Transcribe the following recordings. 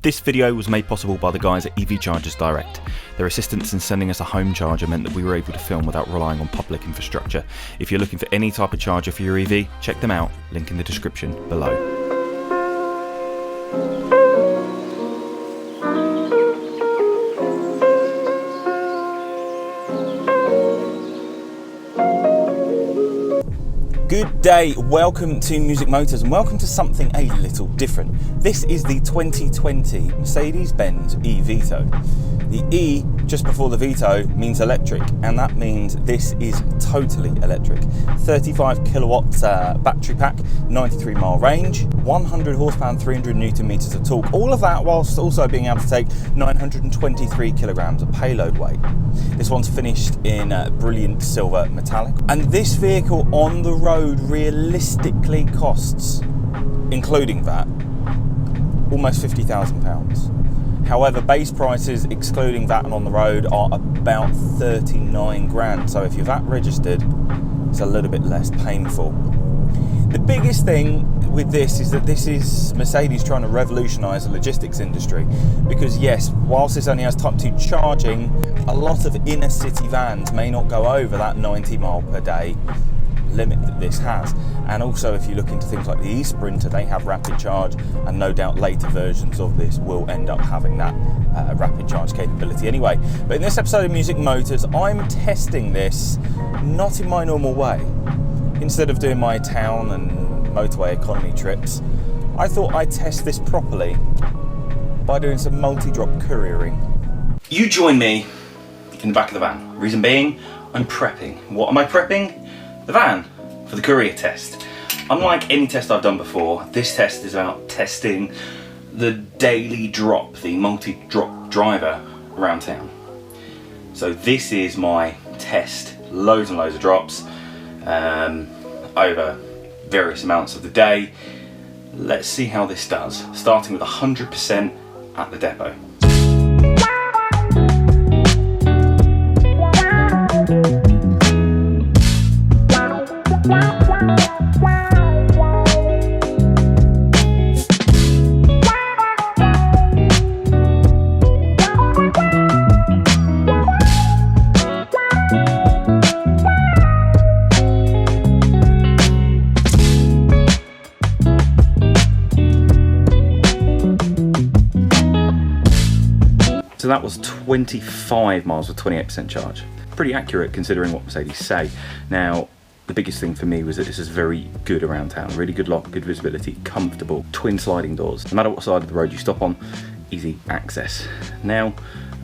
This video was made possible by the guys at EV Chargers Direct. Their assistance in sending us a home charger meant that we were able to film without relying on public infrastructure. If you're looking for any type of charger for your EV, check them out, link in the description below. Good day, welcome to Music Motors and welcome to something a little different. This is the 2020 Mercedes Benz eVito. The E just before the Vito means electric, and that means this is totally electric. 35 kilowatts battery pack, 93 mile range, 100 horsepower and 300 newton meters of torque. All of that whilst also being able to take 923 kilograms of payload weight. This one's finished in brilliant silver metallic, and this vehicle on the road realistically costs, including that, almost £50,000. However, base prices excluding that and on the road are about 39 grand. So if you're VAT registered, it's a little bit less painful. The biggest thing with this is that this is Mercedes trying to revolutionise the logistics industry, because yes, whilst this only has Type 2 charging, a lot of inner city vans may not go over that 90 mile per day limit that this has. And also if you look into things like the e-Sprinter, they have rapid charge, and no doubt later versions of this will end up having that rapid charge capability anyway. But in this episode of Music Motors, I'm testing this not in my normal way. Instead of doing my town and motorway economy trips, I thought I'd test this properly by doing some multi-drop couriering. You join me in the back of the van. Reason being, I'm prepping. What am I prepping? The van for the Courier test. Unlike any test I've done before, this test is about testing the daily drop, the multi-drop driver around town. So this is my test, loads and loads of drops over various amounts of the day. Let's see how this does, starting with 100% at the depot. So that was 25 miles with 28% charge. Pretty accurate considering what Mercedes say. Now, the biggest thing for me was that this is very good around town. Really good lock, good visibility, comfortable, twin sliding doors. No matter what side of the road you stop on, easy access. Now,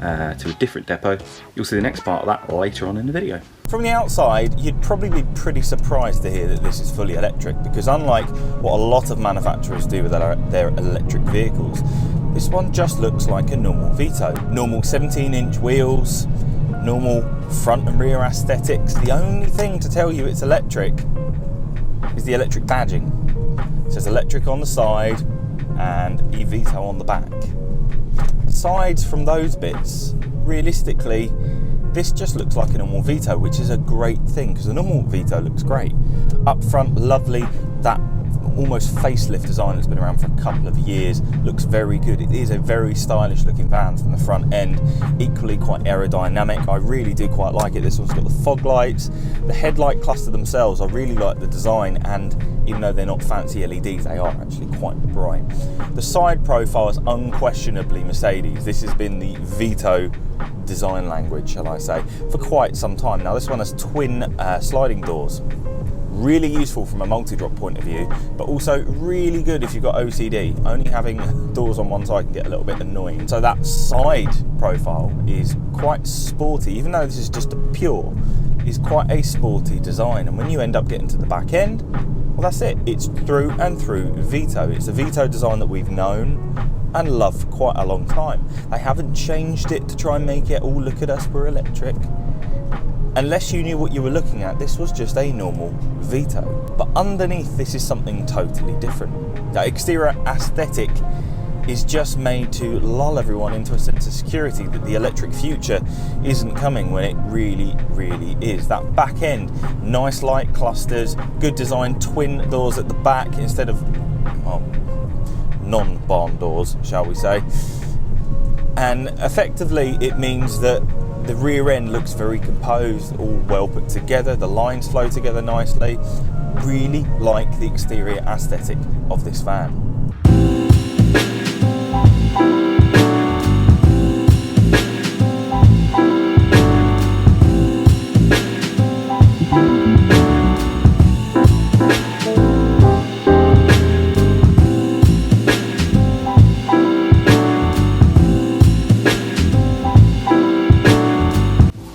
to a different depot. You'll see the next part of that later on in the video. From the outside, you'd probably be pretty surprised to hear that this is fully electric, because unlike what a lot of manufacturers do with their electric vehicles, this one just looks like a normal Vito. Normal 17-inch wheels, normal front and rear aesthetics. The only thing to tell you it's electric is the electric badging. It says electric on the side and eVito on the back. Aside from those bits, realistically, this just looks like a normal Vito, which is a great thing, because a normal Vito looks great. Up front, lovely. That almost facelift design that's been around for a couple of years looks very good. It is a very stylish looking van from the front end, equally quite aerodynamic. I really do quite like it. This one's got the fog lights, the headlight cluster themselves. I really like the design, and even though they're not fancy LEDs, they are actually quite bright. The side profile is unquestionably Mercedes. This has been the Vito design language, shall I say, for quite some time now. This one has twin sliding doors. Really useful from a multi-drop point of view, but also really good if you've got OCD. Only having doors on one side can get a little bit annoying. So that side profile is quite sporty, even though this is just a pure, is quite a sporty design. And when you end up getting to the back end, well, that's it. It's through and through Vito. It's a Vito design that we've known and loved for quite a long time. They haven't changed it to try and make it, oh, look at us, we're electric. Unless you knew what you were looking at, this was just a normal Vito. But underneath, this is something totally different. The exterior aesthetic is just made to lull everyone into a sense of security that the electric future isn't coming, when it really, really is. That back end, nice light clusters, good design, twin doors at the back instead of, well, non-barn doors, shall we say. And effectively it means that the rear end looks very composed, all well put together, the lines flow together nicely. Really like the exterior aesthetic of this van.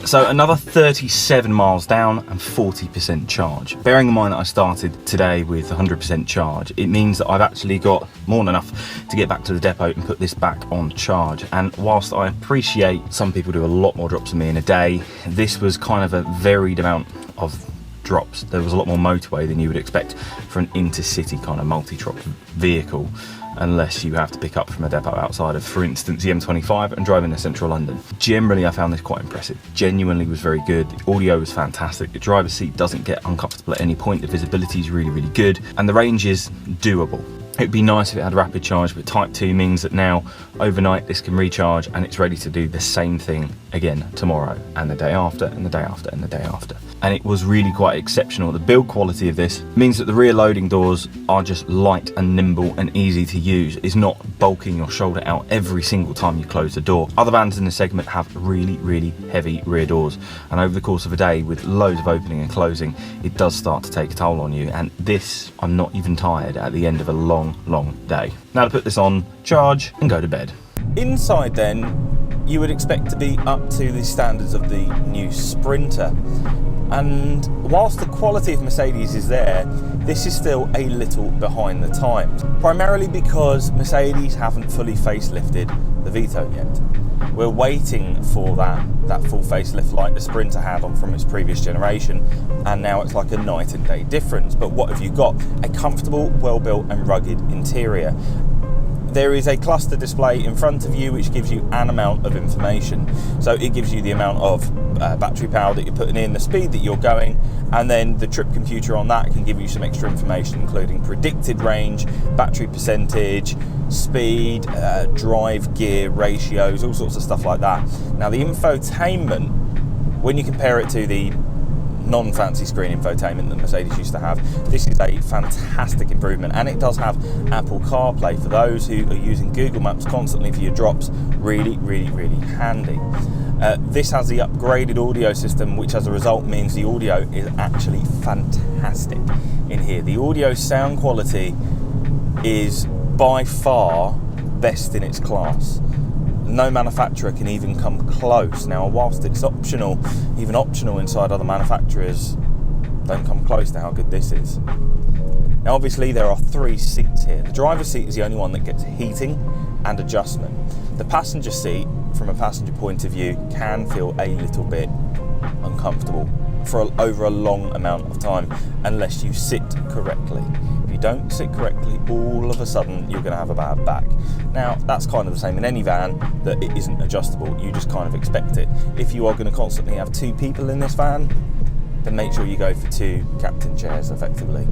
So another 37 miles down and 40% charge. Bearing in mind that I started today with 100% charge, it means that I've actually got more than enough to get back to the depot and put this back on charge. And whilst I appreciate some people do a lot more drops than me in a day, this was kind of a varied amount of drops. There was a lot more motorway than you would expect for an intercity kind of multi-drop vehicle, unless you have to pick up from a depot outside of, for instance, the M25 and drive into central London. Generally, I found this quite impressive. Genuinely was very good. The audio was fantastic. The driver's seat doesn't get uncomfortable at any point. The visibility is really, really good. And the range is doable. It'd be nice if it had rapid charge, but Type 2 means that now overnight this can recharge and it's ready to do the same thing again tomorrow and the day after and the day after and the day after. And it was really quite exceptional. The build quality of this means that the rear loading doors are just light and nimble and easy to use. It's not bulking your shoulder out every single time you close the door. Other vans in the segment have really, really heavy rear doors, and over the course of a day with loads of opening and closing, it does start to take a toll on you. And this, I'm not even tired at the end of a long day. Now to put this on charge and go to bed. Inside then, you would expect to be up to the standards of the new Sprinter. And whilst the quality of Mercedes is there, this is still a little behind the times. Primarily because Mercedes haven't fully facelifted the Vito yet. We're waiting for that full facelift like the Sprinter had on from its previous generation, and now it's like a night and day difference. But what have you got? A comfortable, well-built and rugged interior. There is a cluster display in front of you which gives you an amount of information. So it gives you the amount of battery power that you're putting in, the speed that you're going, and then the trip computer on that can give you some extra information, including predicted range, battery percentage, speed, drive gear ratios, all sorts of stuff like that. Now the infotainment, when you compare it to the non-fancy screen infotainment that Mercedes used to have, this is a fantastic improvement, and it does have Apple CarPlay for those who are using Google Maps constantly for your drops. Really, really, really handy. This has the upgraded audio system, which as a result means the audio is actually fantastic in here. The audio sound quality is by far best in its class. No manufacturer can even come close. Now, whilst it's optional, even optional inside other manufacturers don't come close to how good this is. Now, obviously, there are 3 seats here. The driver's seat is the only one that gets heating and adjustment. The passenger seat, from a passenger point of view, can feel a little bit uncomfortable for over a long amount of time unless you sit correctly. If you don't sit correctly, all of a sudden you're going to have a bad back. Now, that's kind of the same in any van, that it isn't adjustable. You just kind of expect it. If you are going to constantly have 2 people in this van, then make sure you go for 2 captain chairs effectively,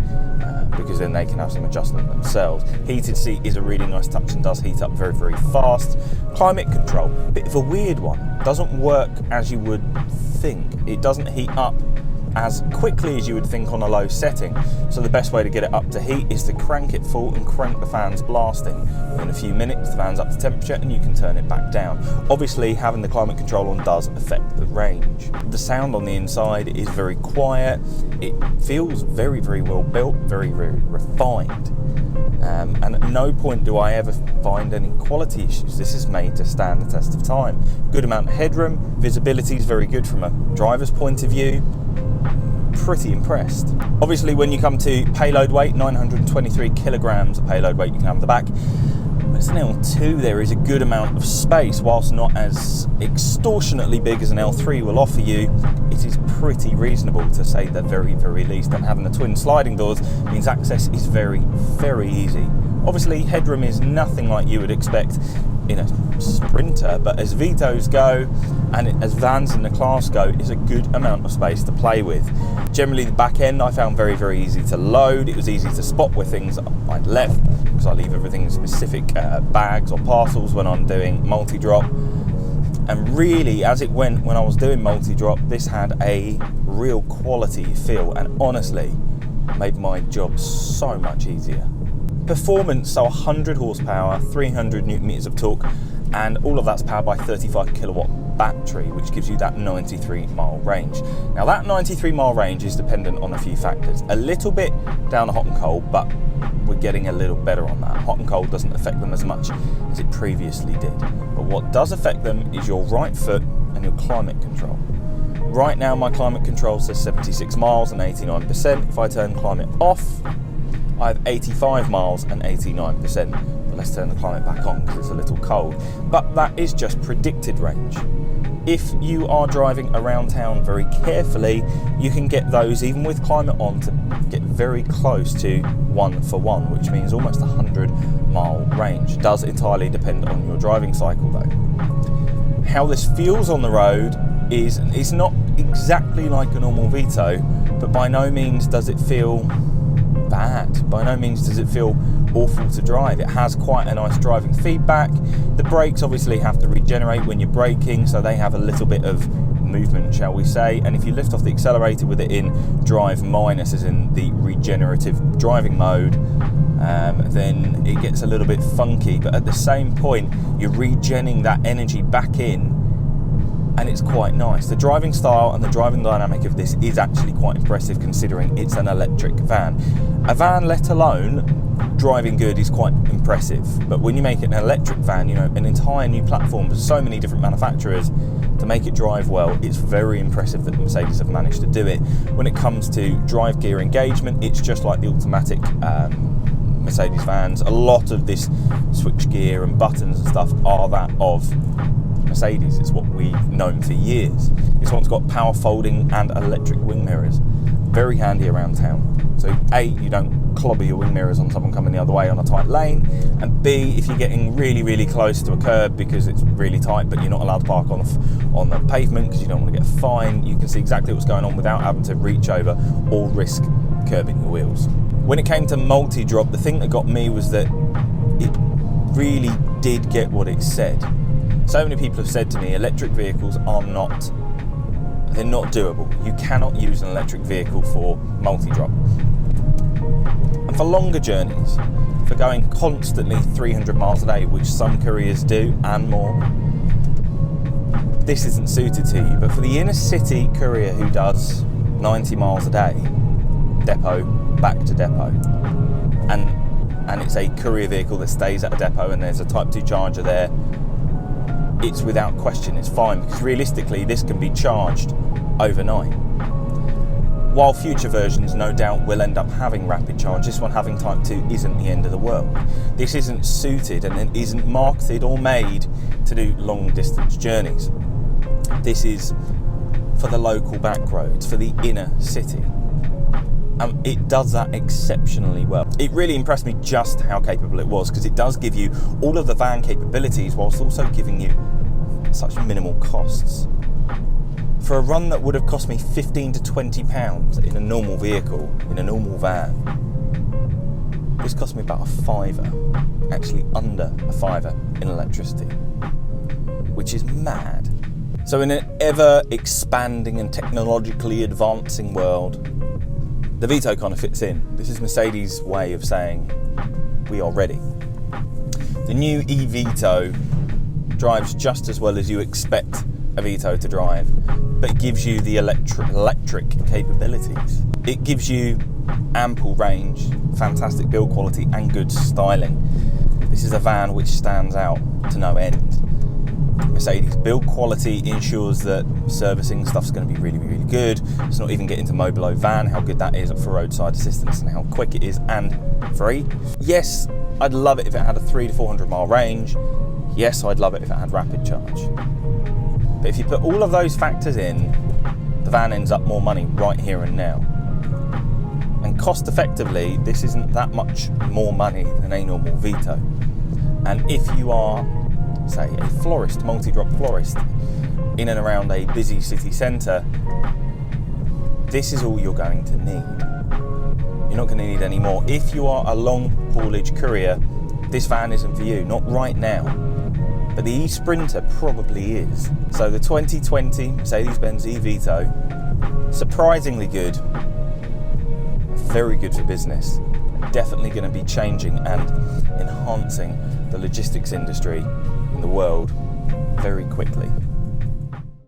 because then they can have some adjustment themselves. Heated seat is a really nice touch and does heat up very, very fast. Climate control, bit of a weird one. Doesn't work as you would think. It doesn't heat up as quickly as you would think on a low setting. So the best way to get it up to heat is to crank it full and crank the fans blasting. In a few minutes the fan's up to temperature and you can turn it back down. Obviously having the climate control on does affect the range. The sound on the inside is very quiet. It feels very, very well built, very, very refined. And at no point do I ever find any quality issues. This is made to stand the test of time. Good amount of headroom, visibility is very good from a driver's point of view. Pretty impressed. Obviously when you come to payload weight, 923 kilograms of payload weight you can have on the back. As an L2 there is a good amount of space. Whilst not as extortionately big as an L3 will offer you, it is pretty reasonable to say the very, very least, and having the twin sliding doors means access is very, very easy. Obviously headroom is nothing like you would expect in a Sprinter, but as Vitos go and as vans in the class go, is a good amount of space to play with. Generally the back end I found very, very easy to load. It was easy to spot where things I'd left. because I leave everything in specific bags or parcels when I'm doing multi-drop. And really, as it went when I was doing multi-drop, this had a real quality feel, and honestly made my job so much easier. Performance, so 100 horsepower, 300 newton meters of torque, and all of that's powered by 35 kilowatt battery, which gives you that 93 mile range. Now that 93 mile range is dependent on a few factors. A little bit down to hot and cold, but we're getting a little better on that. Hot and cold doesn't affect them as much as it previously did. But what does affect them is your right foot and your climate control. Right now my climate control says 76 miles and 89%. If I turn climate off, I have 85 miles and 89%. But let's turn the climate back on because it's a little cold. But that is just predicted range. If you are driving around town very carefully, you can get those, even with climate on, to get very close to 1 for 1, which means almost 100 mile range. It does entirely depend on your driving cycle though. How this feels on the road is it's not exactly like a normal Vito, but by no means does it feel bad. By no means does it feel awful to drive. It has quite a nice driving feedback. The brakes obviously have to regenerate when you're braking, so they have a little bit of movement, shall we say, and if you lift off the accelerator with it in drive minus, as in the regenerative driving mode, then it gets a little bit funky, but at the same point you're regenning that energy back in, and it's quite nice. The driving style and the driving dynamic of this is actually quite impressive, considering it's an electric van. A van, let alone driving good, is quite impressive, but when you make it an electric van, you know, an entire new platform with so many different manufacturers to make it drive well, it's very impressive that Mercedes have managed to do it. When it comes to drive gear engagement, it's just like the automatic Mercedes vans. A lot of this switch gear and buttons and stuff are that of Mercedes. It's what we've known for years. This one's got power folding and electric wing mirrors. Very handy around town. So A, you don't clobber your wing mirrors on someone coming the other way on a tight lane, and B, if you're getting really, really close to a curb because it's really tight but you're not allowed to park on the pavement because you don't want to get a fine, you can see exactly what's going on without having to reach over or risk curbing your wheels. When it came to multi-drop, the thing that got me was that it really did get what it said. So many people have said to me, electric vehicles are they're not doable. You cannot use an electric vehicle for multi-drop. And for longer journeys, for going constantly 300 miles a day, which some couriers do and more, this isn't suited to you. But for the inner city courier who does 90 miles a day, depot, back to depot, and it's a courier vehicle that stays at a depot and there's a Type 2 charger there, it's without question, it's fine, because realistically this can be charged overnight. While future versions no doubt will end up having rapid charge, this one having Type 2 isn't the end of the world. This isn't suited and it isn't marketed or made to do long distance journeys. This is for the local back roads, for the inner city. It does that exceptionally well. It really impressed me just how capable it was, because it does give you all of the van capabilities whilst also giving you such minimal costs. For a run that would have cost me £15 to £20 in a normal vehicle, in a normal van, this cost me about £5, actually under £5 in electricity, which is mad. So in an ever expanding and technologically advancing world, the Vito kind of fits in. This is Mercedes' way of saying, we are ready. The new eVito drives just as well as you expect a Vito to drive, but it gives you the electric capabilities. It gives you ample range, fantastic build quality and good styling. This is a van which stands out to no end. Mercedes build quality ensures that servicing stuff's going to be really, really good. Let's not even get into Mobilo van, how good that is for roadside assistance and how quick it is and free. Yes, I'd love it if it had a 300 to 400 mile range. Yes, I'd love it if it had rapid charge. But if you put all of those factors in, the van ends up more money right here and now. And cost effectively, this isn't that much more money than a normal Vito. And if you are, say, a florist, multi-drop florist, in and around a busy city centre, this is all you're going to need. You're not going to need any more. If you are a long haulage courier, this van isn't for you, not right now. But the e-Sprinter probably is. So the 2020 Mercedes Benz eVito, surprisingly good, very good for business. Definitely going to be changing and enhancing the logistics industry in the world very quickly.